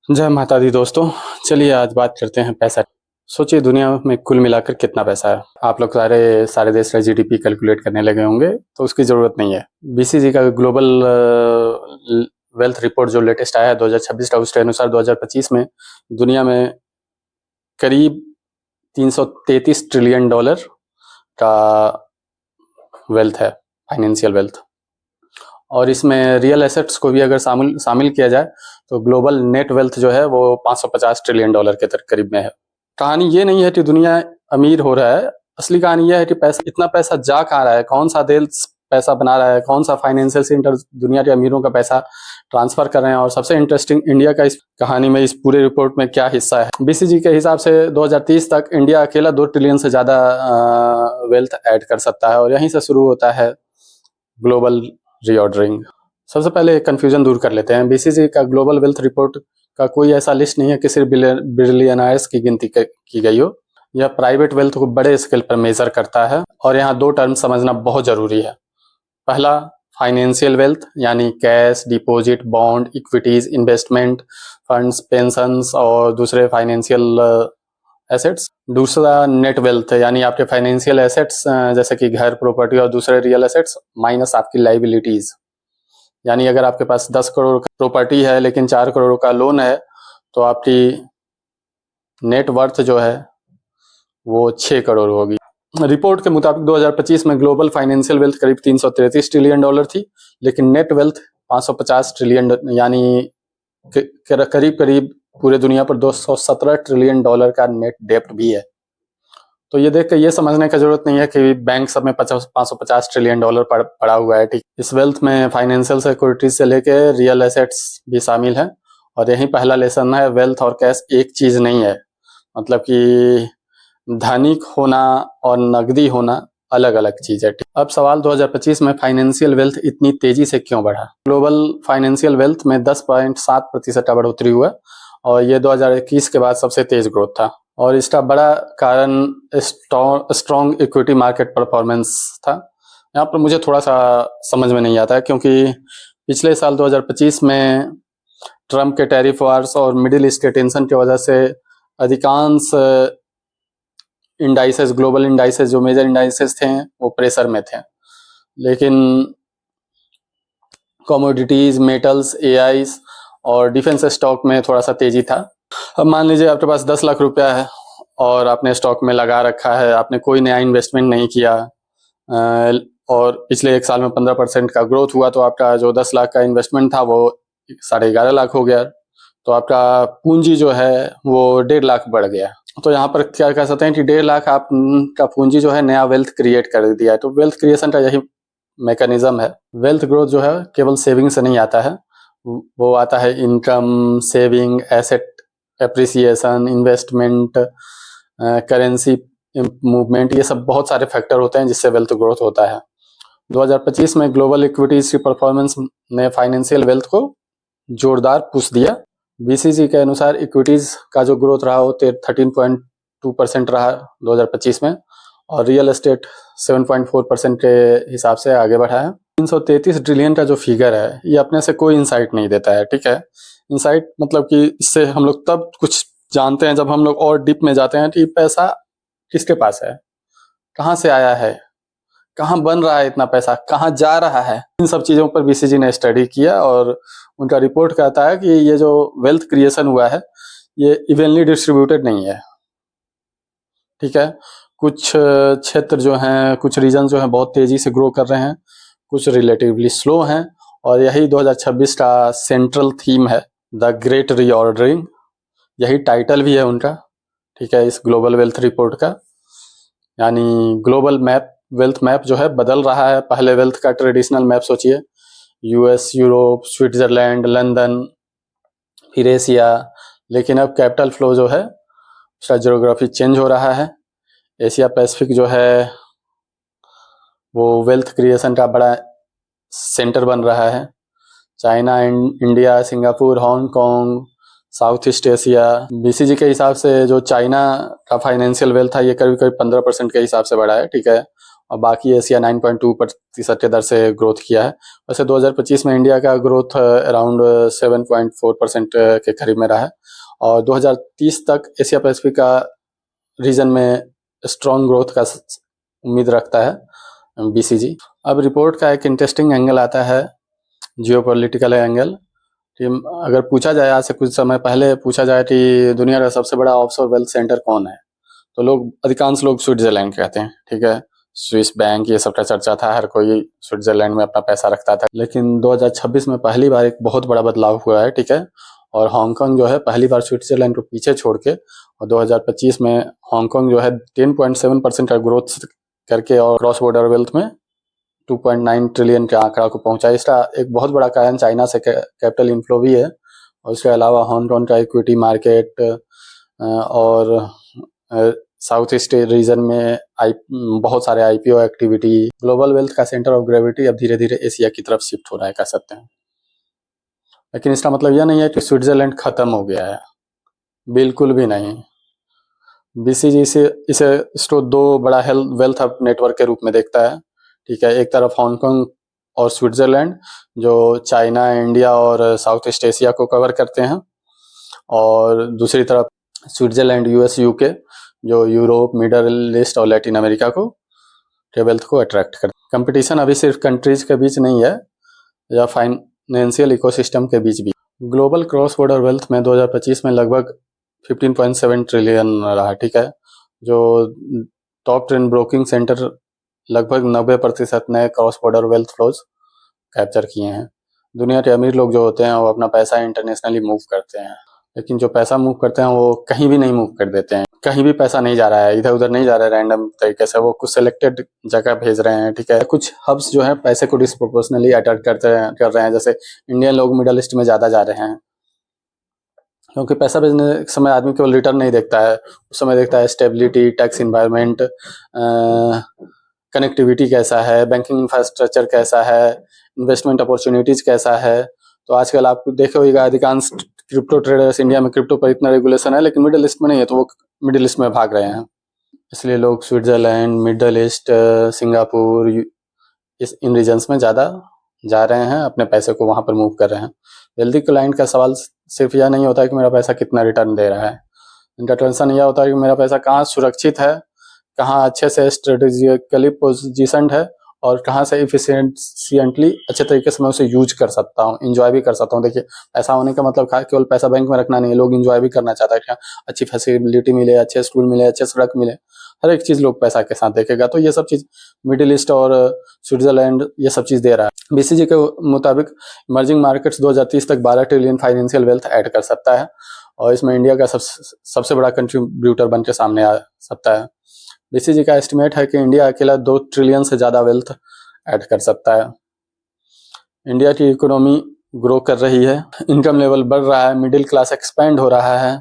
जय माता दी दोस्तों। चलिए आज बात करते हैं पैसा। सोचिए दुनिया में कुल मिलाकर कितना पैसा है। आप लोग सारे सारे देश का जीडीपी कैलकुलेट करने लगे होंगे, तो उसकी ज़रूरत नहीं है। बीसीजी का ग्लोबल वेल्थ रिपोर्ट जो लेटेस्ट आया है 2026 का, उसके अनुसार 2025 में दुनिया में करीब 333 ट्रिलियन डॉलर का वेल्थ है, फाइनेंशियल वेल्थ। और इसमें रियल एसेट्स को भी अगर शामिल किया जाए तो ग्लोबल नेट वेल्थ जो है वो 550 ट्रिलियन डॉलर के करीब में है। कहानी ये नहीं है कि दुनिया अमीर हो रहा है, असली कहानी यह है कि पैसा, इतना पैसा जा कहाँ रहा है, कौन सा देश पैसा बना रहा है, कौन सा फाइनेंशियल सेंटर दुनिया के अमीरों का पैसा ट्रांसफर कर रहे हैं। और सबसे इंटरेस्टिंग, इंडिया का इस कहानी में, इस पूरे रिपोर्ट में क्या हिस्सा है। बीसीजी के हिसाब से 2030 तक इंडिया अकेला 2 ट्रिलियन से ज्यादा वेल्थ ऐड कर सकता है, और यहीं से शुरू होता है ग्लोबल रीऑर्डरिंग। सबसे पहले कंफ्यूजन दूर कर लेते हैं। बीसीजी का ग्लोबल वेल्थ रिपोर्ट का कोई ऐसा लिस्ट नहीं है कि सिर्फ बिलियनर्स की गिनती की गई हो। यह प्राइवेट वेल्थ को बड़े स्केल पर मेजर करता है, और यहाँ दो टर्म समझना बहुत जरूरी है। पहला, फाइनेंशियल वेल्थ यानी cash, deposit, bond, equities, investment funds, pensions और दूसरे फाइनेंशियल एसेट्स। दूसरा, नेट वेल्थ यानी आपके फाइनेंशियल एसेट्स जैसे कि घर, प्रॉपर्टी और दूसरे रियल एसेट्स माइनस आपकी लाइबिलिटीज। यानी अगर आपके पास 10 करोड़ का प्रॉपर्टी है लेकिन 4 करोड़ का लोन है, तो आपकी नेट वर्थ जो है वो 6 करोड़ होगी। रिपोर्ट के मुताबिक 2025 में ग्लोबल फाइनेंशियल वेल्थ करीब 333 ट्रिलियन डॉलर थी, लेकिन नेट वेल्थ 550 ट्रिलियन, यानी करीब करीब पूरे दुनिया पर 217 ट्रिलियन डॉलर का नेट डेब्ट भी है। तो ये देख कर ये समझने की जरूरत नहीं है कि बैंक सब में 550 ट्रिलियन डॉलर पड़ा हुआ है। ठीक, इस वेल्थ में फाइनेंशियल सिक्योरिटीज से लेके रियल एसेट्स भी शामिल है। और यही पहला लेसन है, वेल्थ और कैश एक चीज नहीं है। मतलब कि धनिक होना और नकदी होना अलग अलग चीज है। अब सवाल, 2025 में फाइनेंशियल वेल्थ इतनी तेजी से क्यों बढ़ा। ग्लोबल फाइनेंशियल वेल्थ में 10.7% का बढ़ोतरी हुआ, और ये 2021 के बाद सबसे तेज ग्रोथ था। और इसका बड़ा कारण स्ट्रॉन्ग इक्विटी मार्केट परफॉर्मेंस था। यहाँ पर मुझे थोड़ा सा समझ में नहीं आता है, क्योंकि पिछले साल 2025 में ट्रम्प के टैरिफ वार्स और मिडिल ईस्ट के टेंशन की वजह से अधिकांश इंडाइसेस, ग्लोबल इंडाइसेस जो मेजर इंडाइसेस थे वो प्रेशर में थे। लेकिन कमोडिटीज, मेटल्स, एआईज और डिफेंस स्टॉक में थोड़ा सा तेजी था। अब मान लीजिए आपके पास 10 लाख रुपया है और आपने स्टॉक में लगा रखा है, आपने कोई नया इन्वेस्टमेंट नहीं किया, और पिछले एक साल में 15% का ग्रोथ हुआ, तो आपका जो 10 लाख का इन्वेस्टमेंट था वो 11.5 लाख हो गया। तो आपका पूंजी जो है वो 1.5 लाख बढ़ गया। तो यहाँ पर क्या कह सकते हैं कि 1.5 लाख आपका पूंजी जो है नया वेल्थ क्रिएट कर दिया है। तो वेल्थ क्रिएशन का यही मैकेनिज्म है। वेल्थ ग्रोथ जो है केवल सेविंग से नहीं आता है, वो आता है income, saving, asset appreciation, investment, currency movement, ये सब बहुत सारे फैक्टर होते हैं जिससे वेल्थ ग्रोथ होता है। 2025 में ग्लोबल इक्विटीज की परफॉर्मेंस ने फाइनेंशियल वेल्थ को जोरदार पुश दिया। बीसीजी के अनुसार इक्विटीज का जो ग्रोथ रहा वो 13.2% रहा 2025 में, और रियल एस्टेट 7.4% के हिसाब से आगे बढ़ा है। 333 ट्रिलियन का जो फिगर है ये अपने से कोई इंसाइट नहीं देता है। ठीक है, इंसाइट मतलब कि इससे हम लोग तब कुछ जानते हैं जब हम लोग और डीप में जाते हैं कि पैसा किसके पास है, कहाँ से आया है, कहाँ बन रहा है इतना पैसा, कहाँ जा रहा है। इन सब चीज़ों पर बीसीजी ने स्टडी किया, और उनका रिपोर्ट कहता है कि ये जो वेल्थ क्रिएशन हुआ है ये इवनली डिस्ट्रीब्यूटेड नहीं है। ठीक है, कुछ क्षेत्र जो हैं, कुछ रीजन जो हैं बहुत तेजी से ग्रो कर रहे हैं, कुछ रिलेटिवली स्लो हैं, और यही 2026 का सेंट्रल थीम है, द ग्रेट रीऑर्डरिंग। यही टाइटल भी है उनका। ठीक है, इस ग्लोबल वेल्थ रिपोर्ट का, यानी ग्लोबल मैप, वेल्थ मैप जो है बदल रहा है। पहले वेल्थ का ट्रेडिशनल मैप सोचिए, यूएस, यूरोप, स्विट्जरलैंड, लंदन, फिर एशिया। लेकिन अब कैपिटल फ्लो जो है उसका ज्योग्राफी चेंज हो रहा है। एशिया पैसिफिक जो है वो वेल्थ क्रिएशन का बड़ा सेंटर बन रहा है। China, India, Singapore, Hong Kong, south east Asia. BCG के हिसाब से जो चाइना का फाइनेंशियल वेल्थ था ये करीब करीब 15% के हिसाब से बढ़ा है। ठीक है, और बाकी एशिया 9.2% के दर से ग्रोथ किया है। वैसे 2025 में इंडिया का ग्रोथ अराउंड 7.4% के करीब में रहा है और 2030 तक एशिया पैसिफिक का रीजन में स्ट्रॉन्ग ग्रोथ का उम्मीद रखता है बीसीजी। अब रिपोर्ट का एक इंटरेस्टिंग एंगल आता है, जियोपॉलिटिकल एंगल। कि अगर पूछा जाए, आज से कुछ समय पहले पूछा जाए कि दुनिया का सबसे बड़ा ऑफशोर वेल्थ सेंटर कौन है, तो अधिकांश लोग स्विट्जरलैंड कहते हैं। ठीक है, स्विस बैंक ये सब का चर्चा था, हर कोई स्विट्जरलैंड में अपना पैसा रखता था। लेकिन 2026 में पहली बार एक बहुत बड़ा बदलाव हुआ है। ठीक है, और हांगकांग जो है पहली बार स्विट्जरलैंड को पीछे छोड़ के, और 2025 में हांगकांग जो है 10.7% का ग्रोथ करके और क्रॉस बॉर्डर वेल्थ में 2.9 ट्रिलियन के आंकड़ा को पहुंचा। इसका एक बहुत बड़ा कारण चाइना से कैपिटल इनफ्लो भी है, और उसके अलावा हांगकांग का इक्विटी मार्केट और साउथ ईस्ट रीजन में बहुत सारे आईपीओ एक्टिविटी, ग्लोबल वेल्थ का सेंटर ऑफ ग्रेविटी अब धीरे धीरे एशिया की तरफ शिफ्ट हो रहा है, कह सकते हैं। लेकिन इसका मतलब यह नहीं है कि स्विट्जरलैंड खत्म हो गया है, बिल्कुल भी नहीं। बीसीजी इसे इसको दो बड़ा वेल्थ हब नेटवर्क के रूप में देखता है। ठीक है, एक तरफ हांगकांग और स्विट्जरलैंड जो चाइना, इंडिया और साउथ ईस्ट एशिया को कवर करते हैं, और दूसरी तरफ स्विट्जरलैंड, यूएस, यूके जो यूरोप, मिडल ईस्ट और लैटिन अमेरिका को के वेल्थ को अट्रैक्ट करते हैं। कंपटीशन अभी सिर्फ कंट्रीज के बीच नहीं है, या फाइनेंशियल इकोसिस्टम के बीच भी। ग्लोबल क्रॉस बॉर्डर वेल्थ में 2025 में लगभग 15.7 ट्रिलियन रहा। ठीक है, जो टॉप 10 ब्रोकिंग सेंटर लगभग 90% नए cross border wealth flows capture किए हैं। दुनिया के अमीर लोग जो होते हैं वो अपना पैसा इंटरनेशनली मूव करते हैं, लेकिन जो पैसा मूव करते हैं वो कहीं भी नहीं मूव कर देते हैं। कहीं भी पैसा नहीं जा रहा है, इधर उधर नहीं जा रहा है रैंडम तरीके से, वो कुछ सिलेक्टेड जगह भेज रहे हैं। ठीक है, कुछ हब्स जो है पैसे को डिस्प्रोपोर्शनली अट्रैक्ट कर रहे हैं, जैसे इंडियन लोग मिडल ईस्ट में ज़्यादा जा रहे हैं, क्योंकि पैसा भेजने के समय आदमी केवल रिटर्न नहीं देखता है, उस समय देखता है स्टेबिलिटी, टैक्स इन्वायरमेंट, कनेक्टिविटी कैसा है, बैंकिंग इंफ्रास्ट्रक्चर कैसा है, इन्वेस्टमेंट अपॉर्चुनिटीज कैसा है। तो आजकल आप देखे होगा अधिकांश क्रिप्टो ट्रेडर्स, इंडिया में क्रिप्टो पर इतना रेगुलेशन है लेकिन मिडिल ईस्ट में नहीं है, तो वो मिडिल ईस्ट में भाग रहे हैं। इसलिए लोग स्विट्जरलैंड, मिडिल ईस्ट, सिंगापुर, इन रीजन्स में ज़्यादा जा रहे हैं, अपने पैसे को वहाँ पर मूव कर रहे हैं। वेल्दी क्लाइंट का सवाल सिर्फ यह नहीं होता है कि मेरा पैसा कितना रिटर्न दे रहा है, इनका टेंशन यह होता है कि मेरा पैसा कहाँ सुरक्षित है, कहाँ अच्छे से स्ट्रेटेजिकली पोजिशनड है, और कहाँ से इफिशिएंटली अच्छे तरीके से मैं उसे यूज कर सकता हूँ, इंजॉय भी कर सकता हूँ। देखिए, पैसा होने का मतलब केवल पैसा बैंक में रखना नहीं है, लोग इंजॉय भी करना चाहता है कि अच्छी फैसिलिटी मिले, अच्छे स्कूल मिले, अच्छे सड़क मिले, हर एक चीज़ लोग पैसा के साथ देखेगा। तो ये सब चीज़ मिडिल ईस्ट और स्विट्जरलैंड ये सब चीज़ दे रहा है। बीसीजी के मुताबिक इमर्जिंग मार्केट्स 2030 तक 12 ट्रिलियन फाइनेंशियल वेल्थ ऐड कर सकता है, और इसमें इंडिया का सबसे बड़ा कंट्रीब्यूटर बन के सामने आ सकता है। बीसीजी का एस्टिमेट है कि इंडिया अकेला 2 ट्रिलियन से ज़्यादा वेल्थ ऐड कर सकता है। इंडिया की इकोनॉमी ग्रो कर रही है, इनकम लेवल बढ़ रहा है, मिडिल क्लास एक्सपेंड हो रहा है,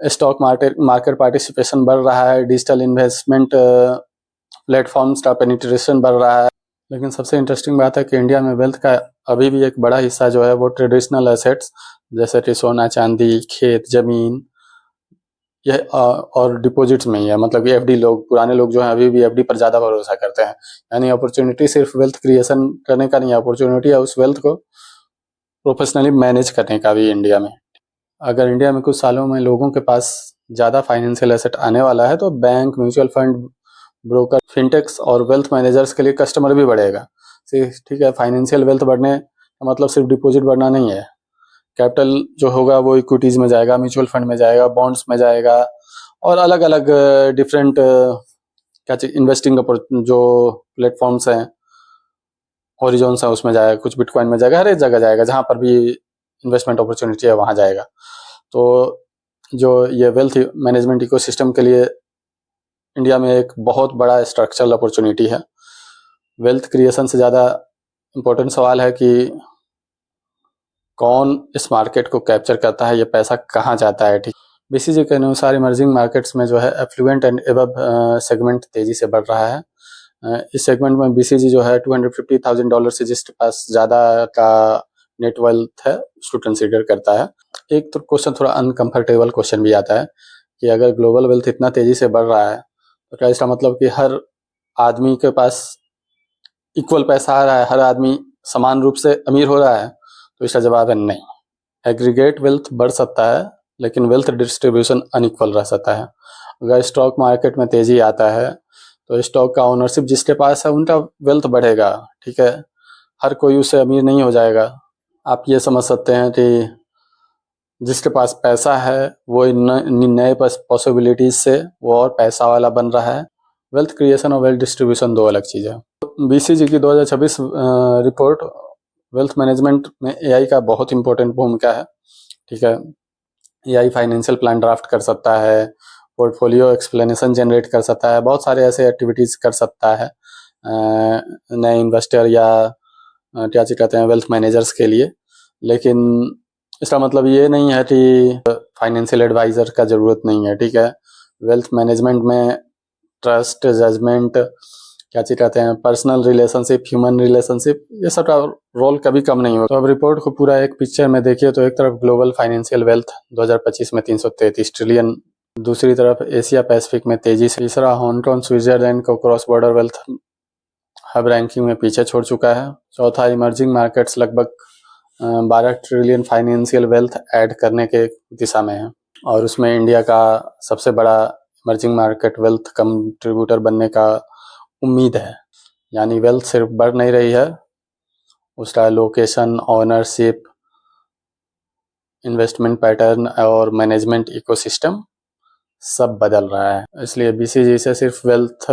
स्टॉक मार्केट पार्टिसिपेशन बढ़ रहा है, डिजिटल इन्वेस्टमेंट प्लेटफॉर्म्स का पेनिट्रेशन बढ़ रहा है। लेकिन सबसे इंटरेस्टिंग बात है कि इंडिया में वेल्थ का अभी भी एक बड़ा हिस्सा जो है वो ट्रेडिशनल एसेट्स जैसे कि सोना, चांदी, खेत, जमीन, यह और डिपॉजिट्स में ही है। मतलब कि एफडी, लोग पुराने लोग जो हैं अभी भी एफडी पर ज़्यादा भरोसा करते हैं। यानी अपॉर्चुनिटी सिर्फ वेल्थ क्रिएशन करने का नहीं है, अपॉर्चुनिटी है उस वेल्थ को प्रोफेशनली मैनेज करने का भी इंडिया में। अगर इंडिया में कुछ सालों में लोगों के पास ज़्यादा फाइनेंशियल एसेट आने वाला है तो बैंक, म्यूचुअल फंड, ब्रोकर, फिनटेक्स और वेल्थ मैनेजर्स के लिए कस्टमर भी बढ़ेगा। ठीक है, फाइनेंशियल वेल्थ बढ़ने का मतलब सिर्फ डिपॉजिट बढ़ना नहीं है। कैपिटल जो होगा वो इक्विटीज में जाएगा, म्यूचुअल फंड में जाएगा, बॉन्ड्स में जाएगा, और अलग अलग डिफरेंट क्या चीज इन्वेस्टिंग जो प्लेटफॉर्म्स हैं, हॉरिजॉन्स हैं, उसमें जाएगा, कुछ बिटकॉइन में जाएगा, हर एक जगह जाएगा, जहाँ पर भी इन्वेस्टमेंट अपॉर्चुनिटी है वहाँ जाएगा। तो जो ये वेल्थ मैनेजमेंट इकोसिस्टम के लिए इंडिया में एक बहुत बड़ा स्ट्रक्चरल अपॉर्चुनिटी है। वेल्थ क्रिएशन से ज़्यादा इम्पोर्टेंट सवाल है कि कौन इस मार्केट को कैप्चर करता है, ये पैसा कहाँ जाता है। ठीक, बीसीजी के अनुसार इमर्जिंग मार्केट्स में जो है एफ्लुएंट एंड एबव सेगमेंट तेजी से बढ़ रहा है। इस सेगमेंट में बीसीजी जो है $250,000 से जिसके पास ज़्यादा का नेट वेल्थ है उसको कंसीडर करता है। एक तो क्वेश्चन थोड़ा अनकंफर्टेबल क्वेश्चन भी आता है कि अगर ग्लोबल वेल्थ इतना तेजी से बढ़ रहा है तो क्या इसका मतलब कि हर आदमी के पास इक्वल पैसा आ रहा है, हर आदमी समान रूप से अमीर हो रहा है, तो इसका जवाब है नहीं। एग्रीगेट वेल्थ बढ़ सकता है, लेकिन वेल्थ डिस्ट्रीब्यूशन अनइक्वल रह सकता है। अगर स्टॉक मार्केट में तेजी आता है तो स्टॉक का ओनरशिप जिसके पास है उनका वेल्थ बढ़ेगा, ठीक है। हर कोई उससे अमीर नहीं हो जाएगा। आप ये समझ सकते हैं कि जिसके पास पैसा है वो नए पॉसिबिलिटीज से वो और पैसा वाला बन रहा है। वेल्थ क्रिएशन और वेल्थ डिस्ट्रीब्यूशन दो अलग चीज़ है। बीसीजी की 2026 रिपोर्ट वेल्थ मैनेजमेंट में एआई का बहुत इंपॉर्टेंट भूमिका है, ठीक है। एआई फाइनेंशियल प्लान ड्राफ्ट कर सकता है, पोर्टफोलियो एक्सप्लेनेशन जनरेट कर सकता है, बहुत सारे ऐसे एक्टिविटीज़ कर सकता है नए इन्वेस्टर या क्या कहते हैं वेल्थ मैनेजर्स के लिए। लेकिन इसका मतलब ये नहीं है कि फाइनेंशियल एडवाइज़र का ज़रूरत नहीं है, ठीक है। वेल्थ मैनेजमेंट में ट्रस्ट, जजमेंट, क्या चीज कहते हैं पर्सनल रिलेशनशिप, ह्यूमन रिलेशनशिप, ये सब का रोल कभी कम नहीं होगा। तो अब रिपोर्ट को पूरा एक पिक्चर में देखिए तो एक तरफ ग्लोबल फाइनेंशियल वेल्थ 2025 में 333 ट्रिलियन, दूसरी तरफ एशिया पैसिफिक में तेजी से, तीसरा हांगकांग स्विट्जरलैंड को cross border wealth hub ranking में पीछे छोड़ चुका है, चौथा इमर्जिंग मार्केट्स लगभग 12 ट्रिलियन फाइनेंशियल वेल्थ ऐड करने के दिशा में है, और उसमें इंडिया का सबसे बड़ा इमर्जिंग मार्केट वेल्थ कंट्रीब्यूटर बनने का उम्मीद है। यानी वेल्थ सिर्फ बढ़ नहीं रही है, उसका लोकेशन, ओनरशिप, इन्वेस्टमेंट पैटर्न और मैनेजमेंट इकोसिस्टम सब बदल रहा है। इसलिए बीसीजी से सिर्फ वेल्थ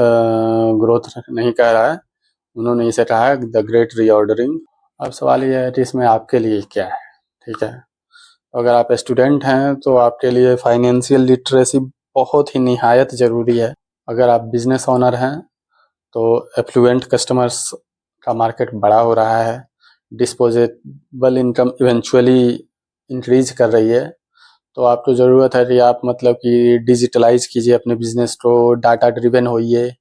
ग्रोथ नहीं कह रहा है, उन्होंने इसे कहा है द ग्रेट रीऑर्डरिंग। अब सवाल ये है कि इसमें आपके लिए क्या है, ठीक है। अगर आप स्टूडेंट हैं तो आपके लिए फाइनेंशियल लिटरेसी बहुत ही निहायत ज़रूरी है। अगर आप बिजनेस ओनर हैं तो एफ्लुएंट कस्टमर्स का मार्केट बड़ा हो रहा है, डिस्पोजेबल इनकम इवेंचुअली इंक्रीज कर रही है, तो आपको ज़रूरत है कि आप मतलब कि डिजिटलाइज कीजिए अपने बिजनेस को, डाटा ड्रिवन होइए।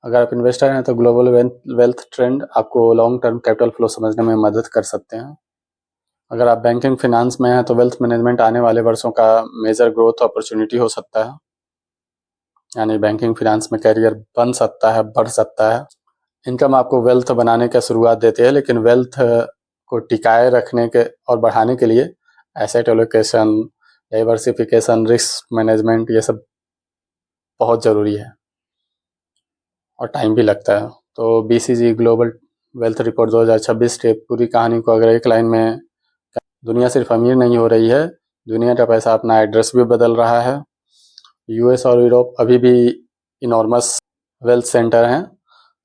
अगर आप इन्वेस्टर हैं तो ग्लोबल वेल्थ ट्रेंड आपको लॉन्ग टर्म कैपिटल फ्लो समझने में मदद कर सकते हैं। अगर आप बैंकिंग फिनांस में हैं तो वेल्थ मैनेजमेंट आने वाले वर्षों का मेजर ग्रोथ अपॉर्चुनिटी हो सकता है, यानी बैंकिंग फिनांस में कैरियर बन सकता है, बढ़ सकता है। इनकम आपको वेल्थ बनाने का शुरुआत देती है, लेकिन वेल्थ को टिकाए रखने के और बढ़ाने के लिए asset allocation, diversification, risk management, ये सब बहुत ज़रूरी है और टाइम भी लगता है। तो बीसीजी ग्लोबल वेल्थ रिपोर्ट 2026 के पूरी कहानी को अगर एक लाइन में, दुनिया सिर्फ अमीर नहीं हो रही है, दुनिया का पैसा अपना एड्रेस भी बदल रहा है। यूएस और यूरोप अभी भी इनॉर्मस वेल्थ सेंटर हैं,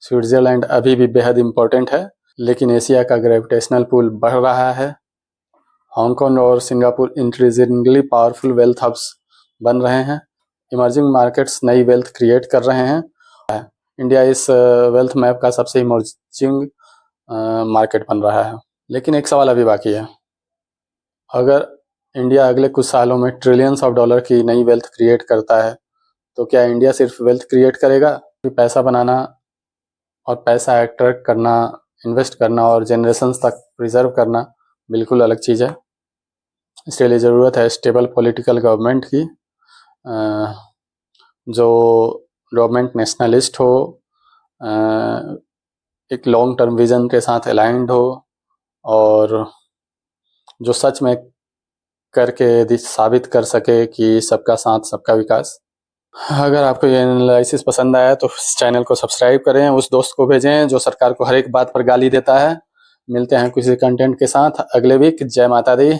स्विट्जरलैंड अभी भी बेहद इम्पोर्टेंट है, लेकिन एशिया का ग्रेविटेशनल पुल बढ़ रहा है। हांगकांग और Singapore increasingly powerful wealth hubs बन रहे हैं। इमर्जिंग मार्केट्स नई वेल्थ क्रिएट कर रहे हैं। इंडिया इस वेल्थ मैप का सबसे इमर्जिंग मार्केट बन रहा है। लेकिन एक सवाल अभी बाकी है, अगर इंडिया अगले कुछ सालों में ट्रिलियंस ऑफ डॉलर की नई वेल्थ क्रिएट करता है तो क्या इंडिया सिर्फ वेल्थ क्रिएट करेगा? पैसा बनाना और पैसा अट्रैक्ट करना, इन्वेस्ट करना और जनरेशंस तक प्रिजर्व करना बिल्कुल अलग चीज़ है। इसके लिए ज़रूरत है स्टेबल पॉलिटिकल गवर्नमेंट की, जो गवर्नमेंट नेशनलिस्ट हो, एक लॉन्ग टर्म विजन के साथ अलाइंड हो और जो सच में करके साबित कर सके कि सबका साथ सबका विकास। अगर आपको ये एनालिसिस पसंद आया तो इस चैनल को सब्सक्राइब करें, उस दोस्त को भेजें जो सरकार को हर एक बात पर गाली देता है। मिलते हैं किसी कंटेंट के साथ अगले वीक। जय माता दी।